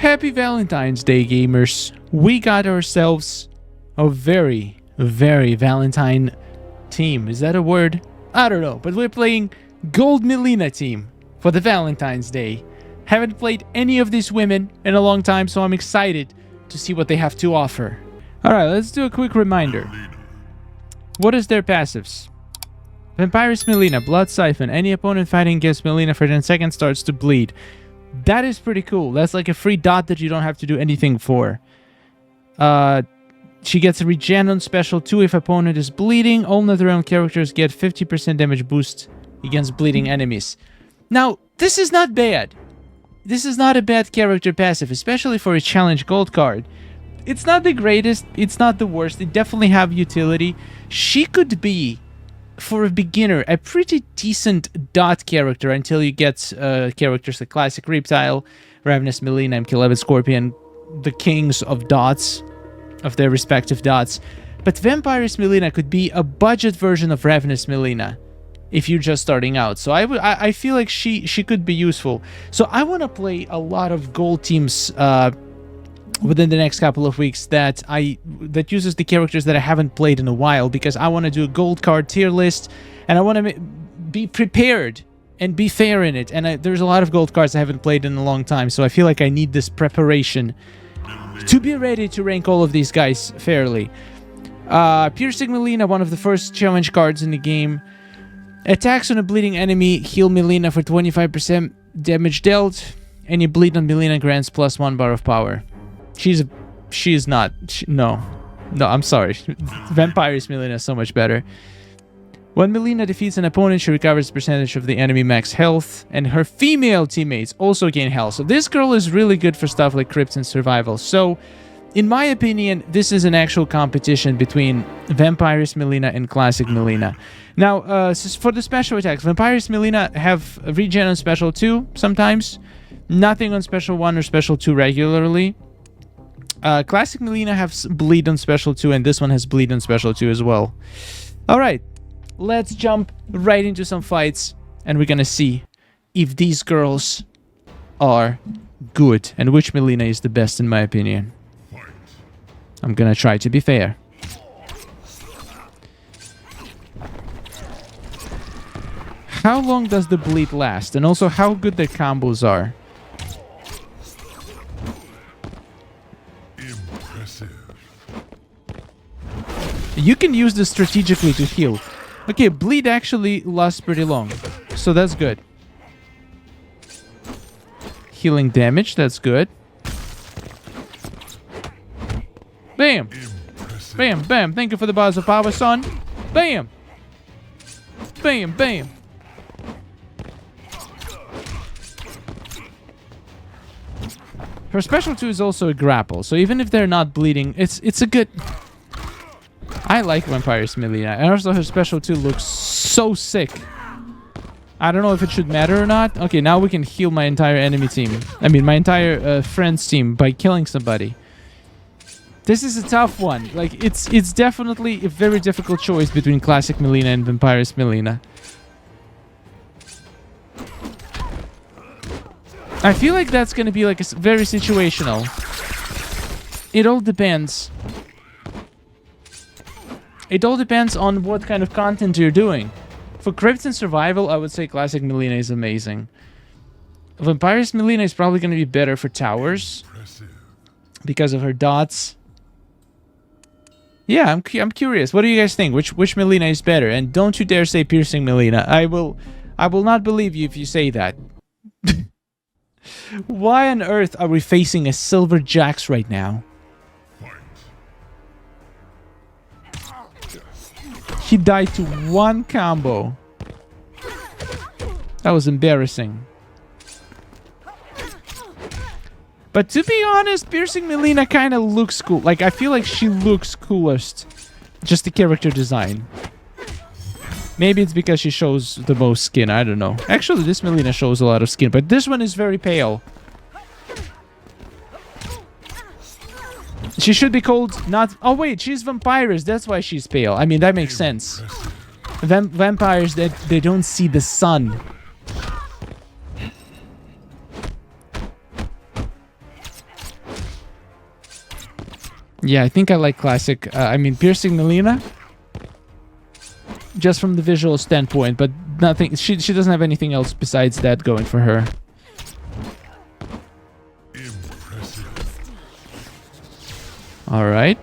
Happy Valentine's Day, gamers. We got ourselves a very, very Valentine team. Is that a word? I don't know, but we're playing Gold Mileena team for the Valentine's Day. Haven't played any of these women in a long time, so I'm excited to see what they have to offer. Alright, let's do a quick reminder. What is their passives? Vampirus Mileena, Blood Siphon. Any opponent fighting against Mileena for 10 seconds starts to bleed. That is pretty cool. That's like a free dot that you don't have to do anything for. She gets a regen on special 2 if opponent is bleeding. All NetherRealm characters get 50% damage boost against bleeding enemies. Now, this is not bad. This is not a bad character passive, especially for a challenge gold card. It's not the greatest, it's not the worst, they definitely have utility. She could be, for a beginner, a pretty decent dot character until you get characters like Classic Reptile, Ravenous Mileena, and Kilevin Scorpion, the kings of dots, of their respective dots. But Vampirus Mileena could be a budget version of Ravenous Mileena if you're just starting out. So I feel like she could be useful. So I want to play a lot of gold teams within the next couple of weeks that uses the characters that I haven't played in a while, because I want to do a gold card tier list and I want to be prepared and be fair in it. And there's a lot of gold cards I haven't played in a long time, so I feel like I need this preparation to be ready to rank all of these guys fairly. Piercing Mileena, one of the first challenge cards in the game. Attacks on a bleeding enemy, heal Mileena for 25% damage dealt. Any bleed on Mileena grants +1 bar of power. No, I'm sorry. Vampirus Mileena is so much better. When Mileena defeats an opponent, she recovers a percentage of the enemy max health, and her female teammates also gain health. So this girl is really good for stuff like crypts and survival. So, in my opinion, this is an actual competition between Vampirus Mileena and Classic Mileena. Now, for the special attacks, Vampirus Mileena have regen on special 2 sometimes, nothing on special 1 or special 2 regularly. Classic Mileena has bleed on special 2, and this one has bleed on special 2 as well. Alright, let's jump right into some fights, and we're gonna see if these girls are good, and which Mileena is the best in my opinion. I'm gonna try to be fair. How long does the bleed last, and also how good their combos are? You can use this strategically to heal. Okay, bleed actually lasts pretty long, so that's good. Healing damage, that's good. Bam! Bam, bam. Thank you for the bars of power, son. Bam! Bam, bam. Her special 2 is also a grapple, so even if they're not bleeding, it's a good... I like Vampirus Mileena, and also her special 2 looks so sick. I don't know if it should matter or not. Okay, now we can heal my entire enemy team. I mean, my entire friends team by killing somebody. This is a tough one. Like, it's definitely a very difficult choice between Classic Mileena and Vampirus Mileena. I feel like that's gonna be like very situational. It all depends. It all depends on what kind of content you're doing. For crypts and survival, I would say Classic Mileena is amazing. Vampirus Mileena is probably going to be better for towers because of her dots. Yeah, I'm curious. What do you guys think? Which Mileena is better? And don't you dare say Piercing Mileena. I will not believe you if you say that. Why on earth are we facing a Silver Jax right now? He died to one combo. That was embarrassing. But to be honest, Piercing Mileena kind of looks cool. Like, I feel like she looks coolest. Just the character design. Maybe it's because she shows the most skin. I don't know. Actually, this Mileena shows a lot of skin. But this one is very pale. She should be called not... Oh, wait, she's Vampirus. That's why she's pale. I mean, that makes sense. Vampires, they don't see the sun. Yeah, I think I like classic. I mean, Piercing Mileena. Just from the visual standpoint, but nothing. She doesn't have anything else besides that going for her. All right.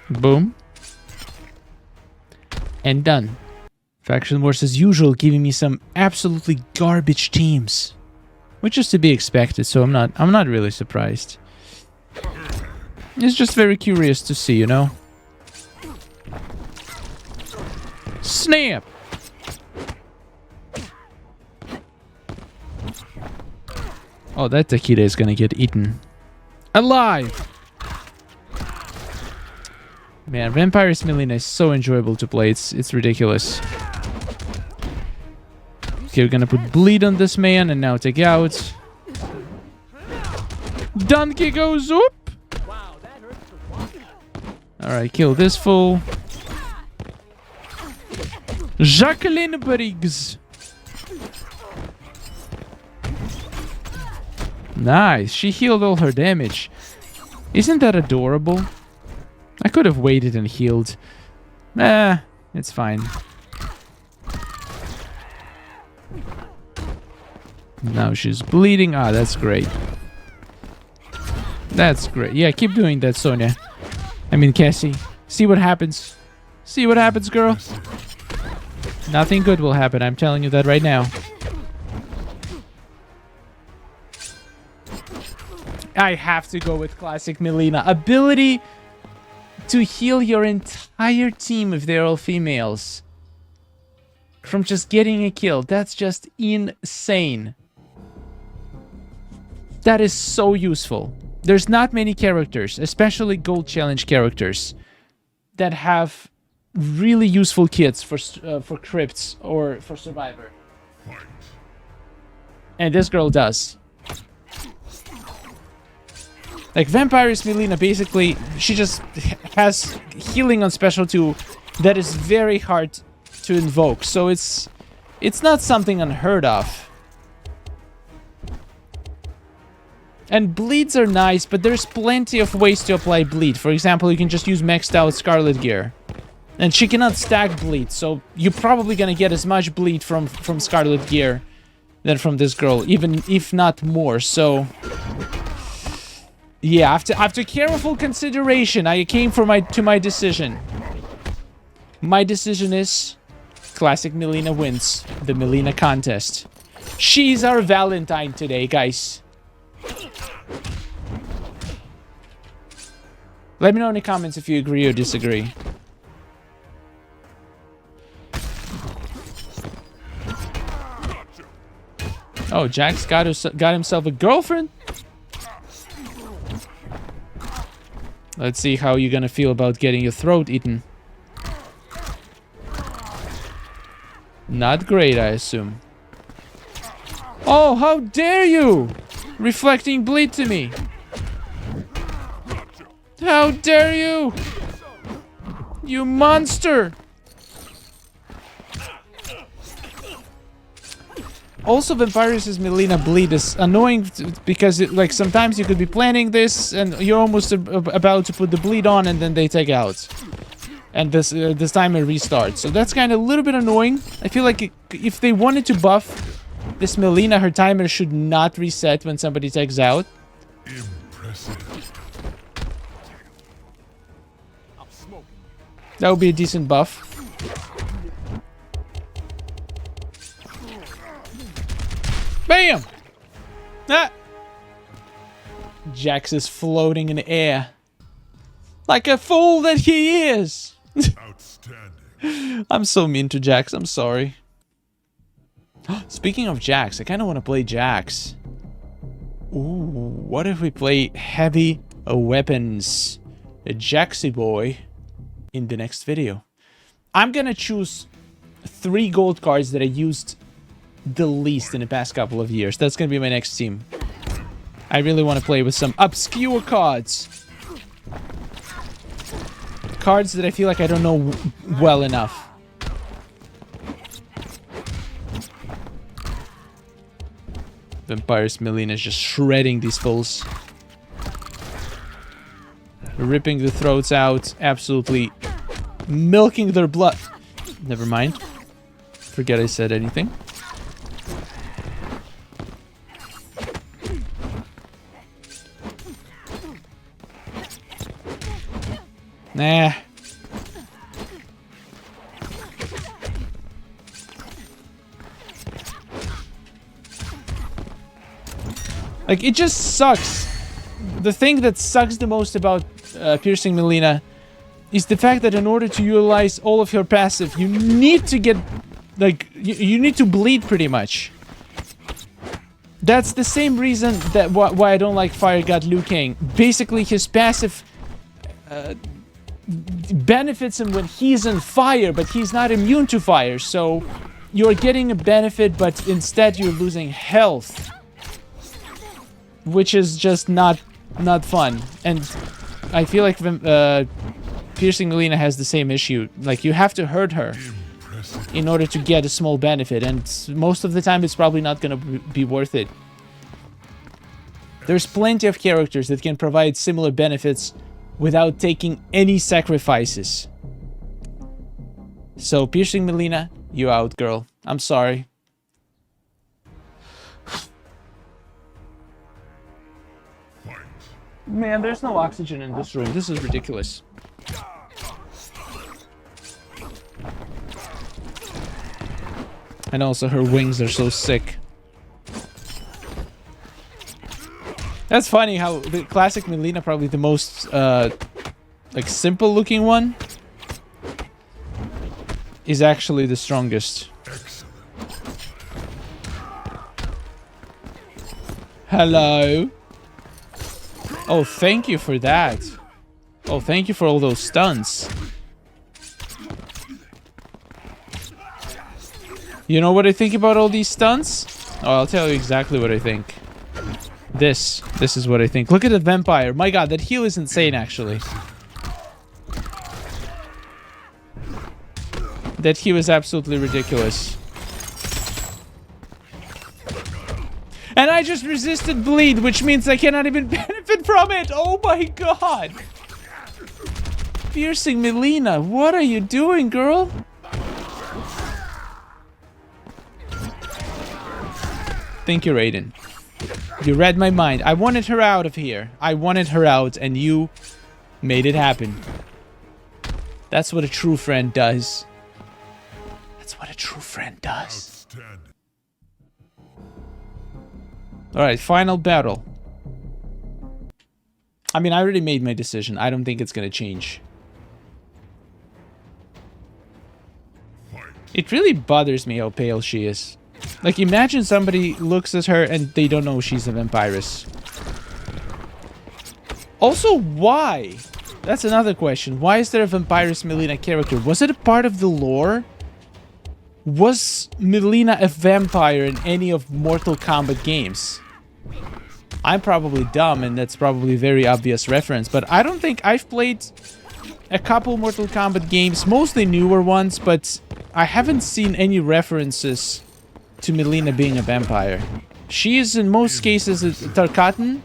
Boom. And done. Faction Wars as usual, giving me some absolutely garbage teams, which is to be expected. So I'm not really surprised. It's just very curious to see, you know. Snap. Oh, that Takeda is gonna get eaten alive. Man, Vampires Mileena is so enjoyable to play. It's ridiculous. Okay, we're gonna put bleed on this man and now take out. Donkey goes up. Alright, kill this fool. Jacqueline Briggs. Nice. She healed all her damage. Isn't that adorable? I could have waited and healed. It's fine. Now she's bleeding. Ah, that's great. That's great. Yeah, keep doing that, Sonia. I mean, Cassie. See what happens. See what happens, girl. Nothing good will happen. I'm telling you that right now. I have to go with classic Mileena. Ability to heal your entire team if they're all females from just getting a kill. That's just insane. That is so useful. There's not many characters, especially gold challenge characters, that have really useful kits for crypts or for survivor. And this girl does. Like Vampires Mileena, basically, she just has healing on special 2 that is very hard to invoke. So it's not something unheard of. And bleeds are nice, but there's plenty of ways to apply bleed. For example, you can just use maxed out Scarlet gear. And she cannot stack bleed, so you're probably gonna get as much bleed from Scarlet gear than from this girl, even if not more. So yeah, after careful consideration, I came to my decision. My decision is classic Mileena wins the Mileena contest. She's our Valentine today, guys. Let me know in the comments if you agree or disagree. Oh, Jax got himself a girlfriend? Let's see how you're gonna feel about getting your throat eaten. Not great, I assume. Oh, how dare you! Reflecting bleed to me. How dare you! You monster! Also, Vampires' Mileena bleed is annoying because like sometimes you could be planning this and you're almost about to put the bleed on and then they take out. And this time it restarts. So that's kind of a little bit annoying. I feel like if they wanted to buff this Mileena, her timer should not reset when somebody takes out. Impressive. That would be a decent buff. Bam! Ah! Jax is floating in the air. Like a fool that he is! Outstanding. I'm so mean to Jax, I'm sorry. Speaking of Jax, I kinda wanna play Jax. Ooh, what if we play heavy weapons? A Jaxy boy in the next video. I'm gonna choose 3 gold cards that I used the least in the past couple of years. That's gonna be my next team. I really want to play with some obscure cards. Cards that I feel like I don't know well enough. Vampirus Mileena is just shredding these fools. Ripping the throats out. Absolutely milking their blood. Never mind. Forget I said anything. Nah. Like, it just sucks. The thing that sucks the most about Piercing Mileena is the fact that in order to utilize all of your passive, you need to get, like, you need to bleed pretty much. That's the same reason that why I don't like Fire God Liu Kang. Basically, his passive benefits him when he's in fire, but he's not immune to fire. So you're getting a benefit, but instead you're losing health, which is just not fun. And I feel like Piercing Mileena has the same issue. Like, you have to hurt her in order to get a small benefit, and most of the time it's probably not gonna be worth it. There's plenty of characters that can provide similar benefits without taking any sacrifices. So, Piercing Mileena, you out, girl. I'm sorry. Man, there's no oxygen in this room. This is ridiculous. And also, her wings are so sick. That's funny how the classic Mileena, probably the most, like, simple looking one, is actually the strongest. Hello. Oh, thank you for that. Oh, thank you for all those stunts. You know what I think about all these stunts? Oh, I'll tell you exactly what I think. This is what I think. Look at the vampire. My god, that heal is insane, actually. That heal is absolutely ridiculous. And I just resisted bleed, which means I cannot even benefit from it. Oh my god. Piercing Mileena, what are you doing, girl? Thank you, Raiden. You read my mind. I wanted her out of here. I wanted her out, and you made it happen. That's what a true friend does. That's what a true friend does. Alright, final battle. I mean, I already made my decision. I don't think it's gonna change. It really bothers me how pale she is. Like, imagine somebody looks at her and they don't know she's a vampiress. Also, why? That's another question. Why is there a Vampirus Mileena character? Was it a part of the lore? Was Mileena a vampire in any of Mortal Kombat games? I'm probably dumb, and that's probably a very obvious reference, but I don't think I've played a couple Mortal Kombat games, mostly newer ones, but I haven't seen any references to Mileena being a vampire. She is in most cases a Tarkatan,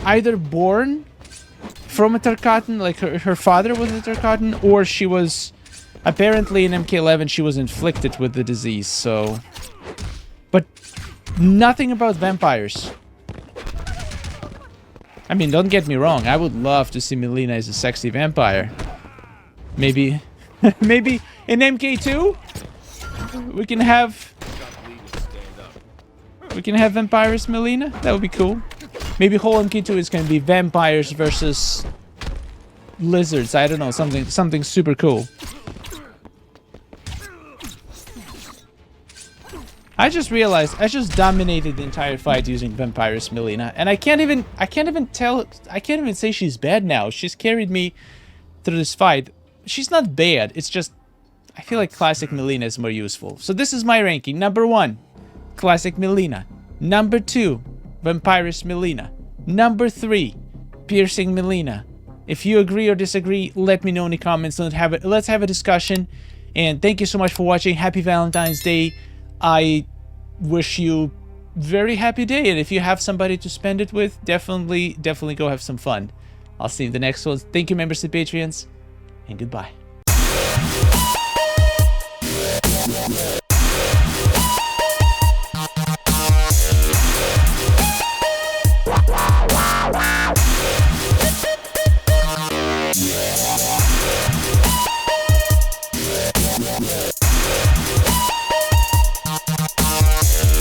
either born from a Tarkatan, like her father was a Tarkatan, or she was, apparently in MK11 she was inflicted with the disease, so... But nothing about vampires. I mean, don't get me wrong, I would love to see Mileena as a sexy vampire. Maybe... maybe in MK2? We can have Vampirus Mileena? That would be cool. Maybe whole MK2 is going to be vampires versus lizards. I don't know, something super cool. I just realized I just dominated the entire fight using Vampirus Mileena, and I can't even say she's bad now. She's carried me through this fight. She's not bad. It's just I feel like Classic Mileena is more useful. So this is my ranking. Number 1, Classic Mileena. Number 2, Vampirus Mileena. Number 3, Piercing Mileena. If you agree or disagree, let me know in the comments. Let's have a discussion. And thank you so much for watching. Happy Valentine's Day. I wish you very happy day. And if you have somebody to spend it with, definitely go have some fun. I'll see you in the next one. Thank you, members and Patreons, and goodbye.